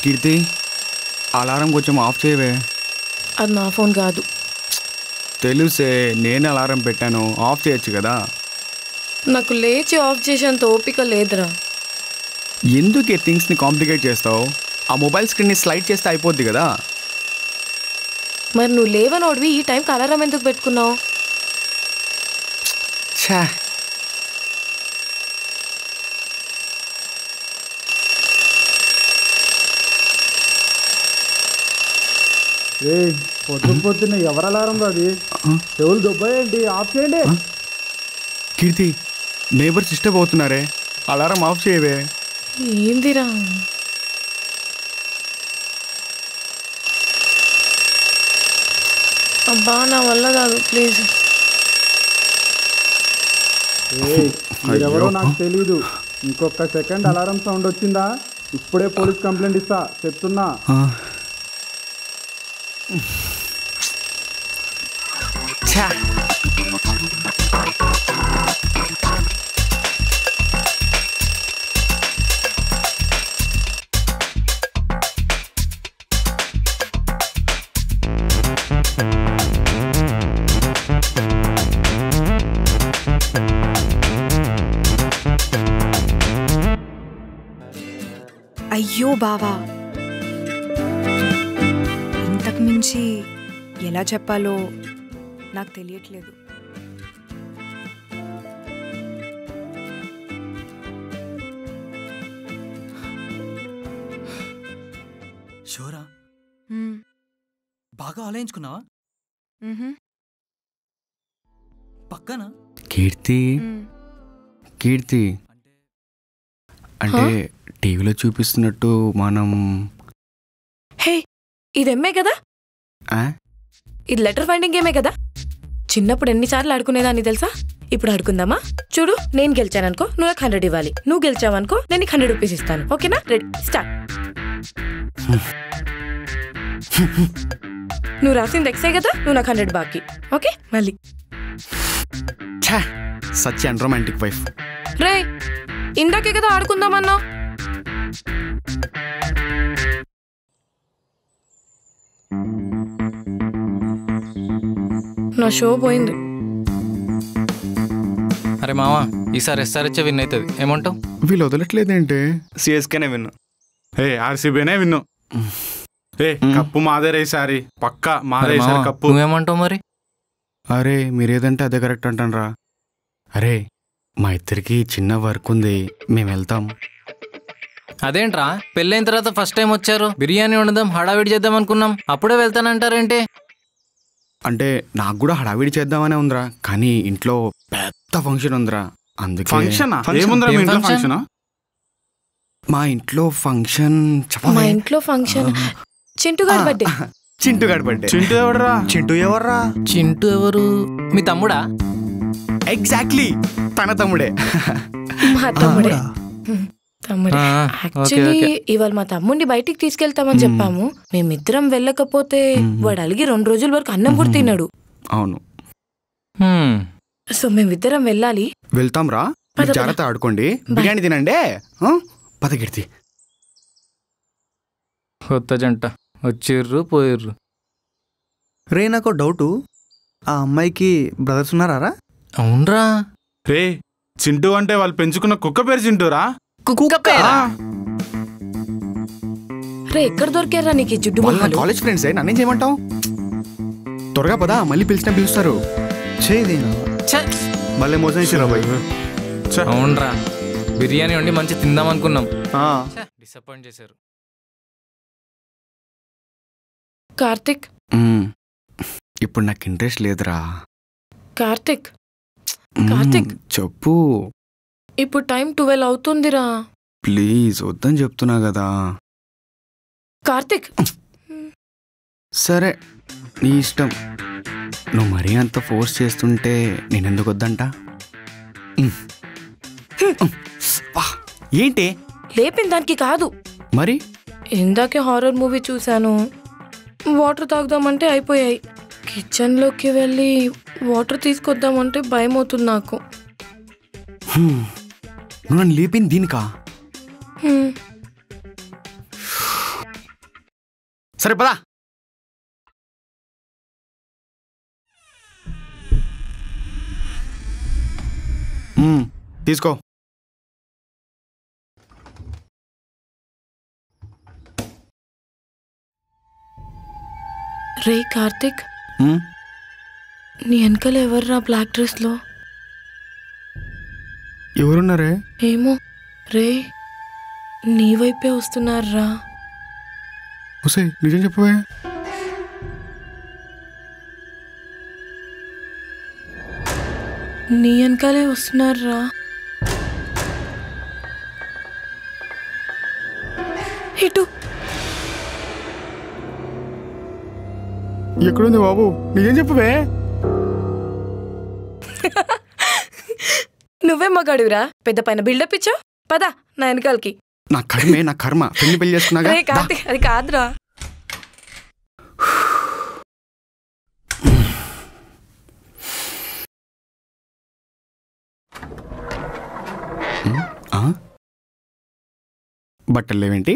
కీర్తి alarm కొంచెం of చేయవే. అది నా ఫోన్ కాదు. తెలుసే, నేను అలారం పెట్టాను, ఆఫ్ చేయొచ్చు కదా. నాకు లేచి ఆఫ్ చేసేంత ఓపిక లేదురా. ఎందుకు ఈ థింగ్స్ని కాంప్లికేట్ చేస్తావు? ఆ మొబైల్ స్క్రీన్ని స్లైడ్ చేస్తే అయిపోద్ది కదా. మరి నువ్వు లేవనోడివి ఈ టైంకి అలారం ఎందుకు పెట్టుకున్నావు? ఛా, పొద్దున్న ఎవరు అలారం అది? చెవులు దుబ్బాయేంటి? ఆఫ్ చేయండి. కీర్తి, నేబర్స్ డిస్టర్బ్ అవుతున్నారే, అలారం ఆఫ్ చేయవే. ఏందిరా? అబ్బా నా వల్ల కాదు, ప్లీజ్. ఎవరో నాకు తెలీదు. ఇంకొక సెకండ్ అలారం సౌండ్ వచ్చిందా ఇప్పుడే పోలీస్ కంప్లైంట్ ఇస్తా, చెప్తున్నా. అయ్యో బావా, ఇంతకు మించి ఎలా చెప్పాలో నాకు తెలియట్లేదు. షోరా, బాగా ఆలోచించుకున్నావా? పక్కన కీర్తి కీర్తి అంటే టీవీలో చూపిస్తున్నట్టు మనం. హే, ఇది ఎంఏ కదా? ఇది లెటర్ ఫైండింగ్ గేమే కదా? చిన్నప్పుడు ఎన్నిసార్లు ఆడుకునేదాన్ని తెలుసా? ఇప్పుడు ఆడుకుందామా? చూడు, నేను గెలిచాననుకో నువ్వు నాకు 100 ఇవ్వాలి, నువ్వు గెలిచావనుకో నేను నీకు 100 రూపీస్ ఇస్తాను. ఓకేనా? Ready, start. నువ్వు రాసింది ఎక్సే కదా, నువ్వు నాకు 100 బాకీ. ఓకే, మళ్ళీ. Such an romantic wife. రే, ఇందాకే కదా ఆడుకుందామన్నా. నా షో పోయింది. అరే మావా, ఈసారి ఎస్ఆర్హెచ్ విన్ అవుతుంది, ఏమంటావు? వీళ్ళు వదలట్లేదేంటి? సిఎస్కేనే విన్ను. ఆర్సీబీనే విన్ను. కప్పు మాదేరే ఈసారి, పక్కా మాదే కప్పు. నువ్వేమంటావు మరి? అరే మీరేదంటే అదే కరెక్ట్ అంటానరా. అరే మా ఇద్దరికి చిన్న వర్క్ ఉంది, మేము వెళ్తాం. అదేంట్రా, పెళ్ళైన తర్వాత ఫస్ట్ టైం వచ్చారు, బిర్యానీ వండుదాం హడావిడి చేద్దాం అనుకున్నాం, అప్పుడే వెళ్తానంటారేంటి? అంటే నాకు కూడా హడావిడి చేద్దామనే ఉందిరా, కానీ ఇంట్లో పెద్ద ఫంక్షన్ ఉందిరా, అందుకే. మా ఇంట్లో ఫంక్షన్ మా ఇంట్లో ఫంక్షన్ చింటుగాడి బర్త్డే. చింటుగాడి బర్త్డే. చింటూ ఎవడరా? చింటూ ఎవర్రా? చింటూ ఎవరు? మీ తమ్ముడా? ఎగ్జాక్ట్లీ, తన తమ్ముడే. మా తమ్ముడే. తమ్ముడే. యాక్చువల్లీ ఇవాళ మా తమ్ముడిని బయటికి తీసుకెళ్తామని చెప్పాము. మేమిద్దరం వెళ్ళకపోతే వాడు అలిగి 2 రోజుల వరకు అన్నం కూడా తిన్నాడు. అవును. సో మేమిద్దరం వెళ్ళాలి. వెళ్తాం రా, జాగ్రత్త ఆడుకోండి, బిర్యానీ తినండి. పదకీర్తి. కొత్త జంట వచ్చిర్రు పోయిర్రు. రే నాకు డౌటు, ఆ అమ్మాయికి బ్రదర్స్ ఉన్నారా? అవునరా. రే, చింటూ అంటే వాళ్ళు పెంచుకున్న కుక్క పేరు చింటూరా? రే, ఎక్కడ దొరికారా నీకు ఈ జుడ్డు? కాలేజ్ ఫ్రెండ్స్, నన్నేం చేయమంటావు? త్వరగా పదా, మళ్ళీ పిలుస్తారు. మళ్ళీ మోసం చేసిరా బాయ్. అవునరా, బిర్యానీ వండి మంచి తిందాం అనుకున్నాం, డిసప్పాయింట్ చేశారు. కార్తిక్, ఇప్పుడు నాకు ఇంట్రెస్ట్ లేదురా. కార్తిక్ కార్తిక్ చెప్పు. ఇప్పుడు టైం 12 అవుతుందిరా. ప్లీజ్ వద్దని చెప్తున్నా కదా. కార్తిక్, సరే నీ ఇష్టం. నువ్వు మరీ అంత ఫోర్స్ చేస్తుంటే నేనెందుకు వద్దంట? ఏంటి? లేపిన దానికి కాదు మరి. ఇందాకే హారర్ మూవీ చూశాను, వాటర్ తాగుదామంటే అయిపోయాయి. కిచెన్లోకి వెళ్ళి వాటర్ తీసుకొద్దామంటే భయం అవుతుంది నాకు. నువ్వు నన్ను లేపింది దీనికా? సరే పదా. తీసుకో. రే కార్తిక్, ఉమ్, నీ వెనకాల ఎవర్రా బ్లాక్ డ్రెస్లో? ఎవరున్నారే? ఏమో రే, నీ వైపే వస్తున్నారా? వసే నిజం చెప్పవే. నీ వెనకాలే వస్తున్నారా? ఇటు ఎక్కడుంది బాబు? నిజం చెప్పవే. నువ్వే మగాడురా, పెద్ద పైన బిల్డప్ ఇచ్చావు. పదా నా వెనకాలకి. నా కర్మే, నా కర్మ. పెళ్లి చేసుకున్నాగా. రే కార్తిక్, అది కాదురా. బట్టలు లేవేంటి?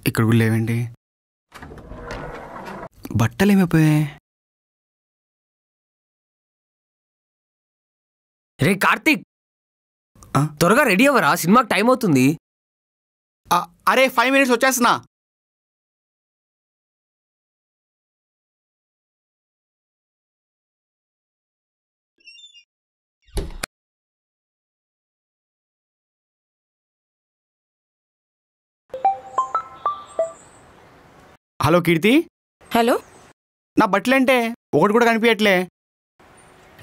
ఇక్కడ కూడా లేవేంటి? బట్టలు ఏమైపోయాయి? రే కార్తిక్, త్వరగా రెడీ అవ్వరా, సినిమాకి టైం అవుతుంది. అరే 5 minutes వచ్చేస్తున్నా. హలో కీర్తి. హలో. నా బట్టలేంటే ఒకటి కూడా కనిపించట్లే.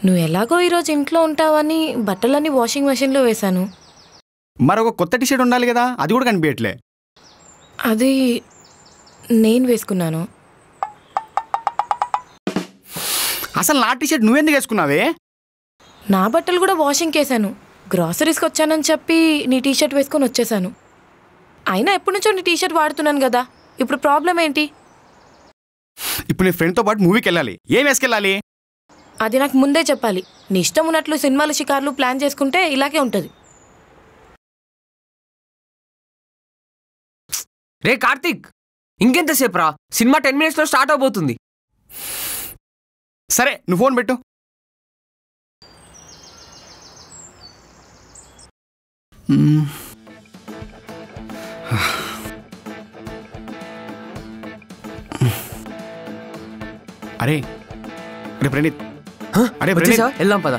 నువ్వు ఎలాగో ఈరోజు ఇంట్లో ఉంటావని బట్టలన్నీ వాషింగ్ మెషిన్లో వేశాను. మరొక కొత్త టీషర్ట్ ఉండాలి కదా, అది కూడా కనిపించట్లే. అది నేను వేసుకున్నాను. అసలు నా టీషర్ట్ నువ్వెందుకు వేసుకున్నావే? నా బట్టలు కూడా వాషింగ్కి వేసాను. గ్రాసరీస్కి వచ్చానని చెప్పి నీ టీషర్ట్ వేసుకొని వచ్చేసాను. అయినా ఎప్పటి నుంచో నీ టీషర్ట్ వాడుతున్నాను కదా, ఇప్పుడు ప్రాబ్లం ఏంటి? ఇప్పుడు నీ ఫ్రెండ్తో పాటు మూవీకి వెళ్ళాలి. ఏం వేసుకెళ్ళాలి? అది నాకు ముందే చెప్పాలి. నీ ఇష్టం ఉన్నట్లు సినిమాలు షికార్లు ప్లాన్ చేసుకుంటే ఇలాగే ఉంటుంది. రే కార్తిక్, ఇంకెంతసేపు రా, సినిమా 10 minutes స్టార్ట్ అవబోతుంది. సరే నువ్వు ఫోన్ పెట్టు. అరే అరే ప్రణీత్, అరే ప్రణీత్, వెళ్దాం పద.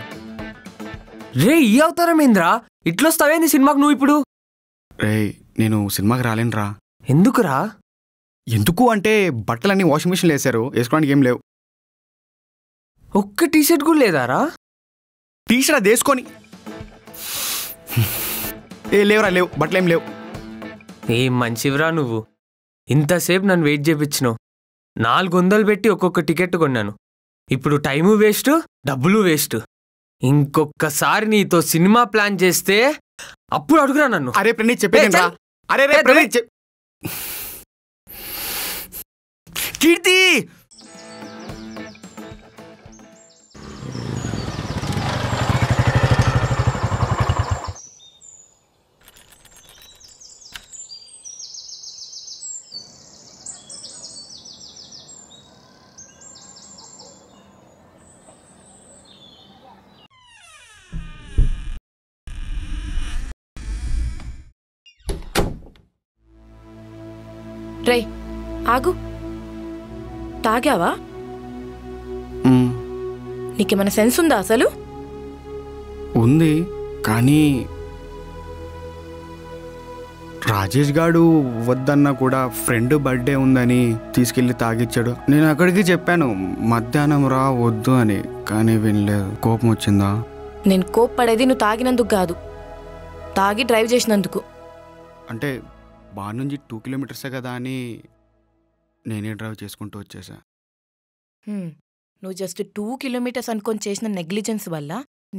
రే ఈ అవతారం ఏంద్రా, ఇట్లొస్తావేంది సినిమాకి నువ్వు ఇప్పుడు? రే నేను సినిమాకి రాలేనురా. ఎందుకురా? ఎందుకు అంటే బట్టలన్నీ వాషింగ్ మిషన్లో వేసారు, వేసుకోవడానికి ఏం లేవు. ఒక్క టీషర్ట్ కూడా లేదారా? టీషర్ట్ అది వేసుకొని లేవురా, లేవు బట్టలు ఏం లేవు. ఏం మంచివిరా నువ్వు, ఇంతసేపు నన్ను వెయిట్ చేయించినావు. 400 పెట్టి ఒక్కొక్క టికెట్ కొన్నాను. ఇప్పుడు టైము వేస్ట్, డబ్బులు వేస్ట్. ఇంకొకసారి నీతో సినిమా ప్లాన్ చేస్తే అప్పుడు అడుగురా నన్ను. అరే ప్రణీత్ చెప్పేదేంట్రా? అరే రే ప్రణీత్ కీర్తి. రే ఆగు, తాగావా? నీకేమైనా సెన్స్ ఉందా అసలు? ఉంది, కానీ రాజేష్ గాడు వద్దన్నా కూడా ఫ్రెండ్ బర్త్డే ఉందని తీసుకెళ్ళి తాగిచ్చాడు. నేను అక్కడికి చెప్పాను మధ్యాహ్నం రా వద్దు అని, కానీ వినలేదు. కోపం వచ్చిందా? నేను కోప్పడేది నువ్వు తాగినందుకు కాదు, తాగి డ్రైవ్ చేసినందుకు. అంటే బార్ నుంచి 2 kilometers కదా అని నేనే డ్రైవ్ చేసుకుంటూ వచ్చేసా. నువ్వు జస్ట్ 2 kilometers అనుకొని చేసిన నెగ్లిజెన్స్ వల్ల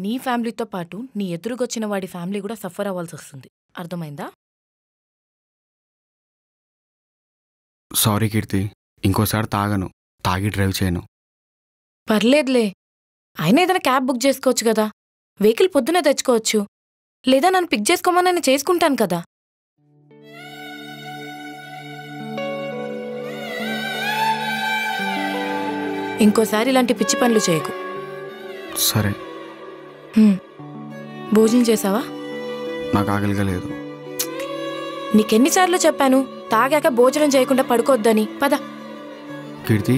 నీ ఫ్యామిలీతో పాటు నీ ఎదురుగొచ్చిన వాడి ఫ్యామిలీ కూడా సఫర్ అవ్వాల్సి వస్తుంది. అర్థమైందా? సారీ కీర్తి, ఇంకోసారి తాగను, తాగి డ్రైవ్ చేయను. పర్లేదులే, అయినా ఏదైనా క్యాబ్ బుక్ చేసుకోవచ్చు కదా. వెహికల్ పొద్దునే తెచ్చుకోవచ్చు. లేదా నన్ను పిక్ చేసుకోమని నేను చేసుకుంటాను కదా. ఇంకోసారి ఇలాంటి పిచ్చి పనులు చేయకు. సరే. భోజనం చేసావా? నాకు ఆకలిగా లేదు. నీకెన్నిసార్లు చెప్పాను తాగాక భోజనం చేయకుండా పడుకోవద్దని. పద. కీర్తి,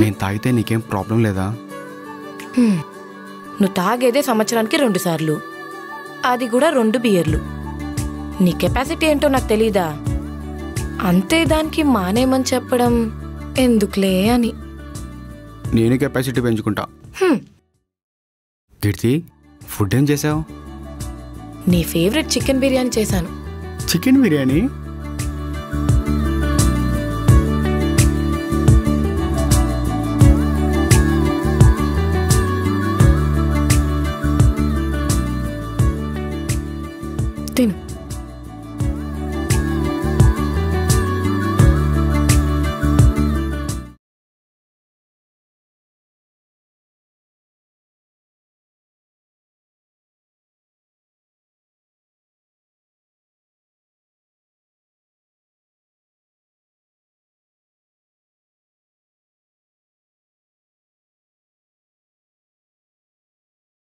నేను తాగితే నీకేం ప్రాబ్లం లేదా? నువ్వు తాగేదే సంవత్సరానికి 2 సార్లు, అది కూడా 2 బియర్లు. నీ కెపాసిటీ ఏంటో నాకు తెలీదా? అంతే, దానికి మానేమని చెప్పడం ఎందుకులే అని. నేను కెపాసిటీ పెంచుకుంటా. కీర్తి, ఫుడ్ ఏం చేసావు? నీ ఫేవరెట్ చికెన్ బిర్యానీ చేశాను. చికెన్ బిర్యానీ? తిను.